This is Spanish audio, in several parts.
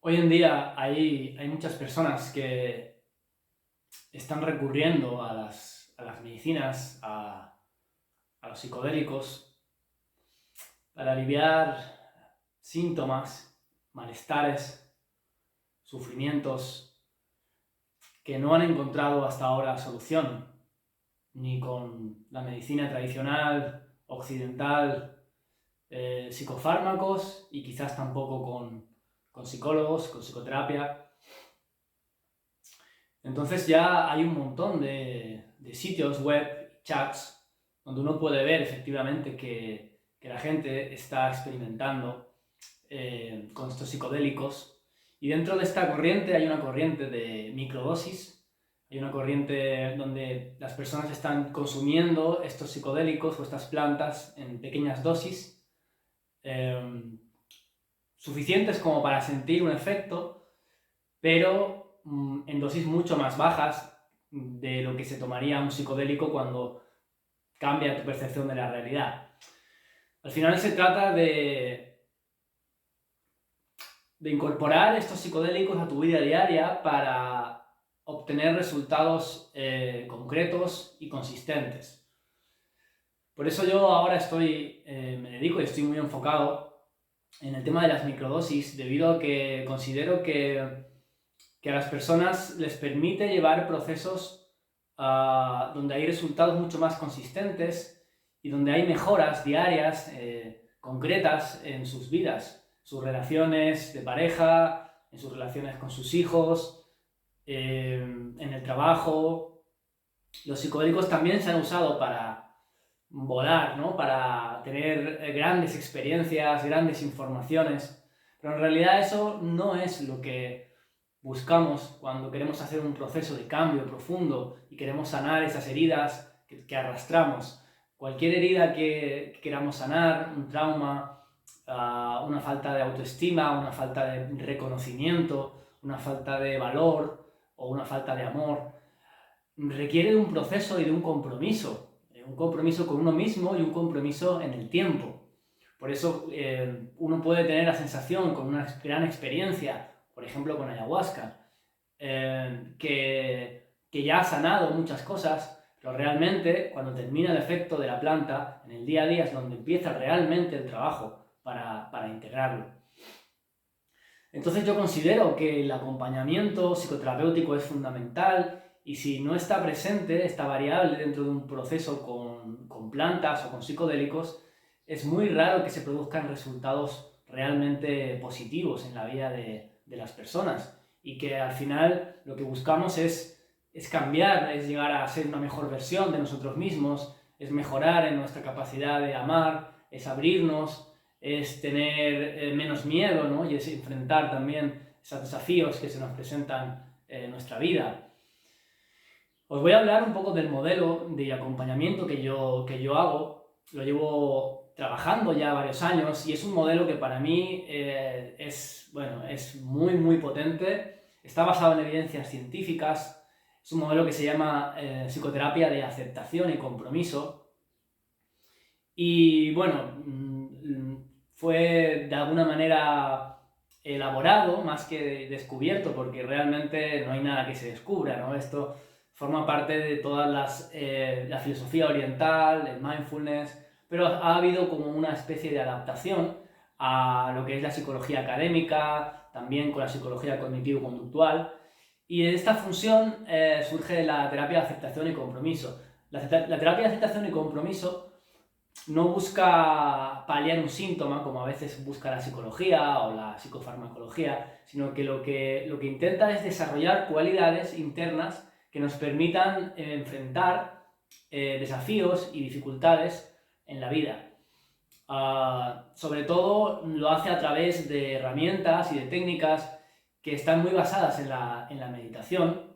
Hoy en día hay muchas personas que están recurriendo a las medicinas, a los psicodélicos, para aliviar síntomas, malestares, sufrimientos que no han encontrado hasta ahora solución, ni con la medicina tradicional, occidental, psicofármacos y quizás tampoco con psicólogos, con psicoterapia. Entonces ya hay un montón de sitios web, chats, donde uno puede ver efectivamente que la gente está experimentando con estos psicodélicos. Y dentro de esta corriente hay una corriente de microdosis, hay una corriente donde las personas están consumiendo estos psicodélicos o estas plantas en pequeñas dosis, suficientes como para sentir un efecto, pero en dosis mucho más bajas de lo que se tomaría un psicodélico cuando cambia tu percepción de la realidad. Al final se trata de incorporar estos psicodélicos a tu vida diaria para obtener resultados concretos y consistentes. Por eso yo ahora me dedico y estoy muy enfocado en el tema de las microdosis, debido a que considero que a las personas les permite llevar procesos donde hay resultados mucho más consistentes y donde hay mejoras diarias, concretas en sus vidas, sus relaciones de pareja, en sus relaciones con sus hijos, en el trabajo. Los psicodélicos también se han usado para volar, ¿no? Para tener grandes experiencias, grandes informaciones, pero en realidad eso no es lo que buscamos cuando queremos hacer un proceso de cambio profundo y queremos sanar esas heridas que arrastramos. Cualquier herida que queramos sanar, un trauma, una falta de autoestima, una falta de reconocimiento, una falta de valor o una falta de amor, requiere de un proceso y de un compromiso con uno mismo y un compromiso en el tiempo. Por eso uno puede tener la sensación con una gran experiencia, por ejemplo con ayahuasca, que ya ha sanado muchas cosas, pero realmente cuando termina el efecto de la planta, en el día a día es donde empieza realmente el trabajo para integrarlo. Entonces yo considero que el acompañamiento psicoterapéutico es fundamental y si no está presente esta variable dentro de un proceso con plantas o con psicodélicos, es muy raro que se produzcan resultados realmente positivos en la vida de las personas y que al final lo que buscamos es cambiar, es llegar a ser una mejor versión de nosotros mismos, es mejorar en nuestra capacidad de amar, es abrirnos, es tener menos miedo, ¿no? Y es enfrentar también esos desafíos que se nos presentan en nuestra vida. Os voy a hablar un poco del modelo de acompañamiento que yo hago. Lo llevo trabajando ya varios años y es un modelo que para mí es muy, muy potente. Está basado en evidencias científicas. Es un modelo que se llama psicoterapia de aceptación y compromiso. Y bueno, fue de alguna manera elaborado más que descubierto, porque realmente no hay nada que se descubra, ¿no? Esto forma parte de toda la filosofía oriental, el mindfulness, pero ha habido como una especie de adaptación a lo que es la psicología académica, también con la psicología cognitivo-conductual, y de esta función surge la terapia de aceptación y compromiso. La terapia de aceptación y compromiso no busca paliar un síntoma, como a veces busca la psicología o la psicofarmacología, sino que lo que intenta es desarrollar cualidades internas que nos permitan enfrentar desafíos y dificultades en la vida. Sobre todo lo hace a través de herramientas y de técnicas que están muy basadas en la meditación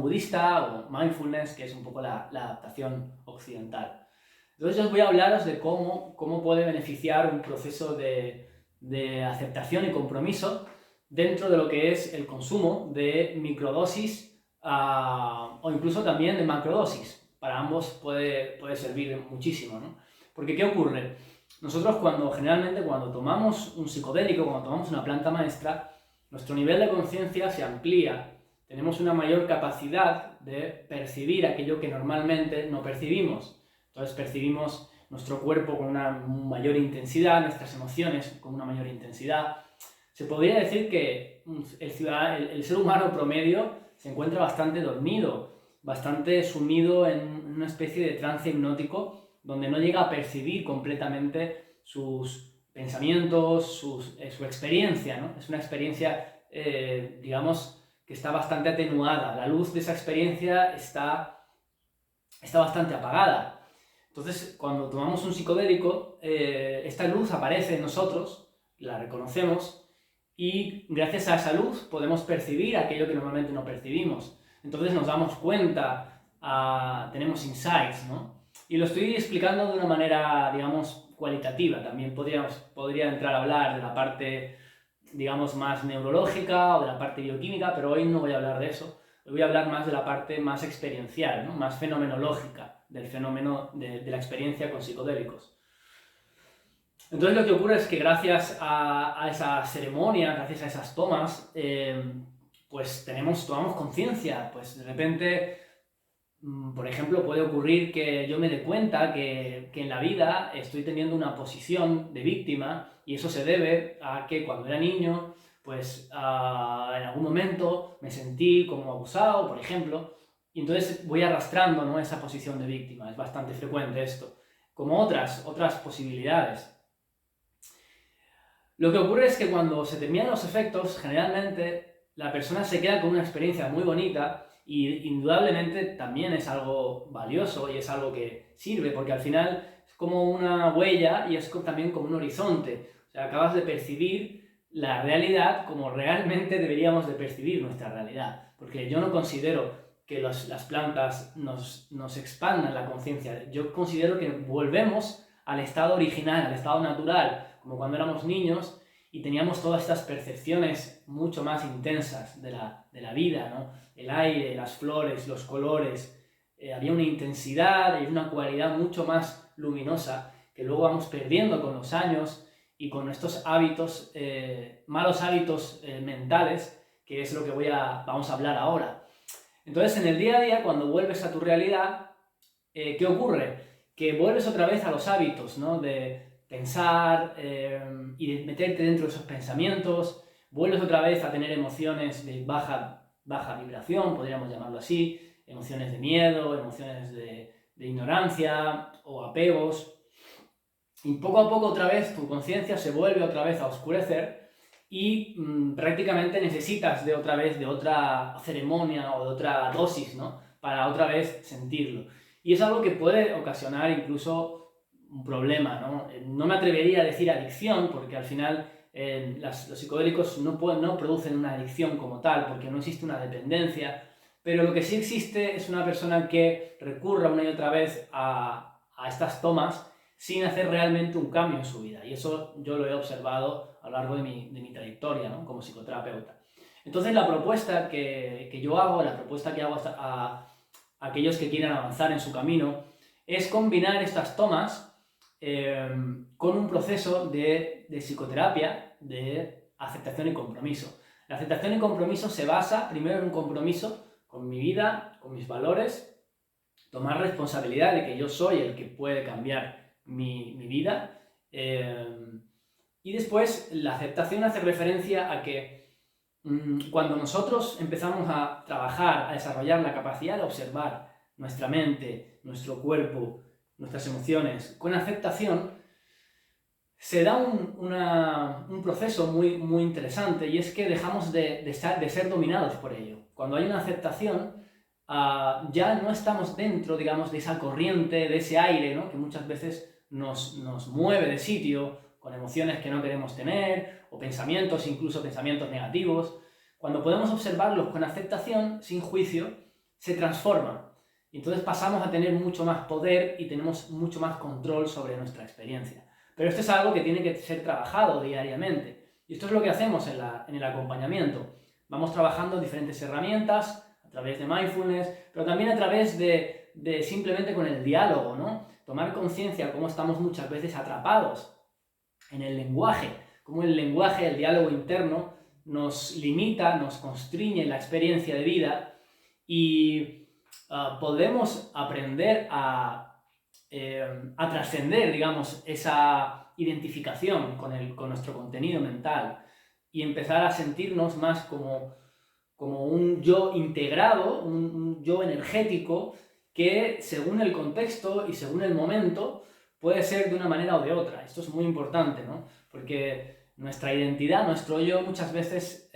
budista o mindfulness, que es un poco la adaptación occidental. Entonces os voy a hablaros de cómo puede beneficiar un proceso de aceptación y compromiso dentro de lo que es el consumo de microdosis o incluso también de macrodosis. Para ambos puede servir muchísimo, ¿no? Porque ¿qué ocurre? nosotros generalmente cuando tomamos un psicodélico, cuando tomamos una planta maestra, nuestro nivel de conciencia se amplía, tenemos una mayor capacidad de percibir aquello que normalmente no percibimos. Entonces percibimos nuestro cuerpo con una mayor intensidad, nuestras emociones con una mayor intensidad. Se podría decir que el ser humano promedio se encuentra bastante dormido, bastante sumido en una especie de trance hipnótico donde no llega a percibir completamente sus pensamientos, su experiencia, ¿no? Es una experiencia, digamos, que está bastante atenuada. La luz de esa experiencia está bastante apagada. Entonces, cuando tomamos un psicodélico, esta luz aparece en nosotros, la reconocemos, y gracias a esa luz podemos percibir aquello que normalmente no percibimos. Entonces nos damos cuenta, tenemos insights, ¿no? Y lo estoy explicando de una manera, digamos, cualitativa. También podría entrar a hablar de la parte, digamos, más neurológica o de la parte bioquímica, pero hoy no voy a hablar de eso. Hoy voy a hablar más de la parte más experiencial, ¿no? Más fenomenológica del fenómeno de la experiencia con psicodélicos. Entonces lo que ocurre es que gracias a esa ceremonia, gracias a esas tomas, pues tomamos conciencia. Pues de repente, por ejemplo, puede ocurrir que yo me dé cuenta que en la vida estoy teniendo una posición de víctima, y eso se debe a que cuando era niño, pues en algún momento me sentí como abusado, por ejemplo, y entonces voy arrastrando, ¿no?, esa posición de víctima. Es bastante frecuente esto, como otras posibilidades. Lo que ocurre es que cuando se terminan los efectos, generalmente la persona se queda con una experiencia muy bonita, y indudablemente también es algo valioso y es algo que sirve, porque al final es como una huella y es también como un horizonte. O sea, acabas de percibir la realidad como realmente deberíamos de percibir nuestra realidad. Porque yo no considero que las plantas nos expandan la conciencia. Yo considero que volvemos al estado original, al estado natural, como cuando éramos niños y teníamos todas estas percepciones mucho más intensas de la vida, ¿no? El aire, las flores, los colores, había una intensidad y una cualidad mucho más luminosa que luego vamos perdiendo con los años y con estos hábitos, malos hábitos mentales, que es lo que vamos a hablar ahora. Entonces, en el día a día, cuando vuelves a tu realidad, ¿qué ocurre? Que vuelves otra vez a los hábitos, ¿no?, de pensar y de meterte dentro de esos pensamientos, vuelves otra vez a tener emociones de baja vibración, podríamos llamarlo así, emociones de miedo, emociones de ignorancia o apegos, y poco a poco otra vez tu conciencia se vuelve otra vez a oscurecer y prácticamente necesitas de otra ceremonia o de otra dosis, ¿no?, para otra vez sentirlo. Y es algo que puede ocasionar incluso un problema, ¿no? No me atrevería a decir adicción, porque al final los psicodélicos no producen una adicción como tal, porque no existe una dependencia, pero lo que sí existe es una persona que recurra una y otra vez a estas tomas sin hacer realmente un cambio en su vida. Y eso yo lo he observado a lo largo de mi trayectoria, ¿no?, como psicoterapeuta. Entonces la propuesta que yo hago, la propuesta que hago a aquellos que quieren avanzar en su camino, es combinar estas tomas con un proceso de psicoterapia, de aceptación y compromiso. La aceptación y compromiso se basa primero en un compromiso con mi vida, con mis valores, tomar responsabilidad de que yo soy el que puede cambiar mi vida, y después la aceptación hace referencia a que cuando nosotros empezamos a trabajar, a desarrollar la capacidad de observar nuestra mente, nuestro cuerpo, nuestras emociones con aceptación, se da un proceso muy, muy interesante, y es que dejamos de ser dominados por ello. Cuando hay una aceptación, ya no estamos dentro, digamos, de esa corriente, de ese aire, ¿no?, que muchas veces nos mueve de sitio, con emociones que no queremos tener, o pensamientos, incluso pensamientos negativos. Cuando podemos observarlos con aceptación, sin juicio, se transforman. Entonces pasamos a tener mucho más poder y tenemos mucho más control sobre nuestra experiencia. Pero esto es algo que tiene que ser trabajado diariamente. Y esto es lo que hacemos en el acompañamiento. Vamos trabajando diferentes herramientas, a través de mindfulness, pero también a través de simplemente con el diálogo, ¿no? tomar conciencia cómo estamos muchas veces atrapados en el lenguaje, cómo el lenguaje, el diálogo interno, nos limita, nos constriñe la experiencia de vida y podemos aprender a trascender, digamos, esa identificación con nuestro contenido mental y empezar a sentirnos más como un yo integrado, un yo energético que según el contexto y según el momento puede ser de una manera o de otra. Esto es muy importante, ¿no? Porque nuestra identidad, nuestro yo muchas veces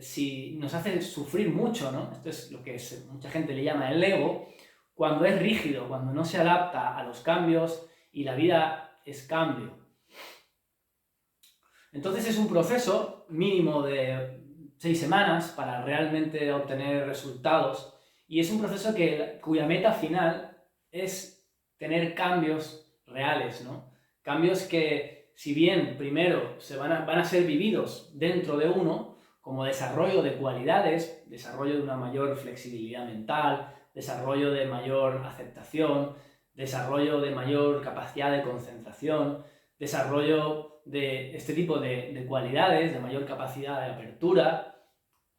si nos hace sufrir mucho, ¿no? Esto es lo que mucha gente le llama el ego, cuando es rígido, cuando no se adapta a los cambios y la vida es cambio. Entonces es un proceso mínimo de 6 semanas para realmente obtener resultados y es un proceso cuya meta final es tener cambios reales, ¿no? Cambios que, si bien primero van a ser vividos dentro de uno, como desarrollo de cualidades, desarrollo de una mayor flexibilidad mental, desarrollo de mayor aceptación, desarrollo de mayor capacidad de concentración, desarrollo de este tipo de cualidades, de mayor capacidad de apertura,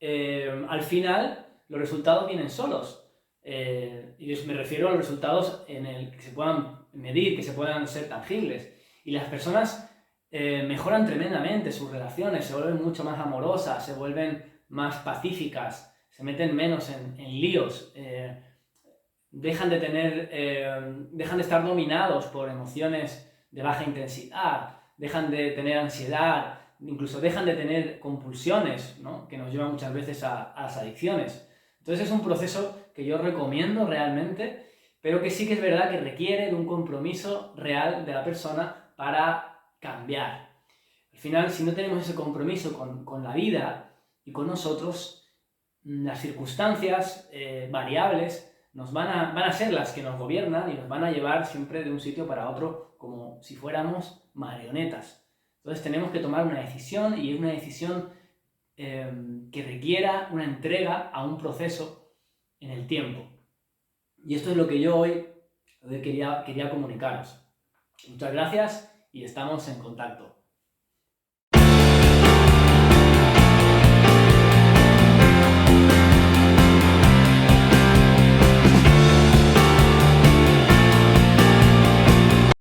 al final los resultados vienen solos. Y me refiero a los resultados que se puedan medir, que se puedan ser tangibles. Y las personas mejoran tremendamente sus relaciones, se vuelven mucho más amorosas, se vuelven más pacíficas, se meten menos en líos, dejan de estar dominados por emociones de baja intensidad, dejan de tener ansiedad, incluso dejan de tener compulsiones, ¿no? Que nos llevan muchas veces a las adicciones. Entonces es un proceso que yo recomiendo realmente, pero que sí que es verdad que requiere de un compromiso real de la persona para cambiar. Al final, si no tenemos ese compromiso con la vida y con nosotros, las circunstancias variables van a ser las que nos gobiernan y nos van a llevar siempre de un sitio para otro como si fuéramos marionetas. Entonces tenemos que tomar una decisión y es una decisión que requiera una entrega a un proceso en el tiempo. Y esto es lo que yo hoy quería comunicaros. Muchas gracias y estamos en contacto.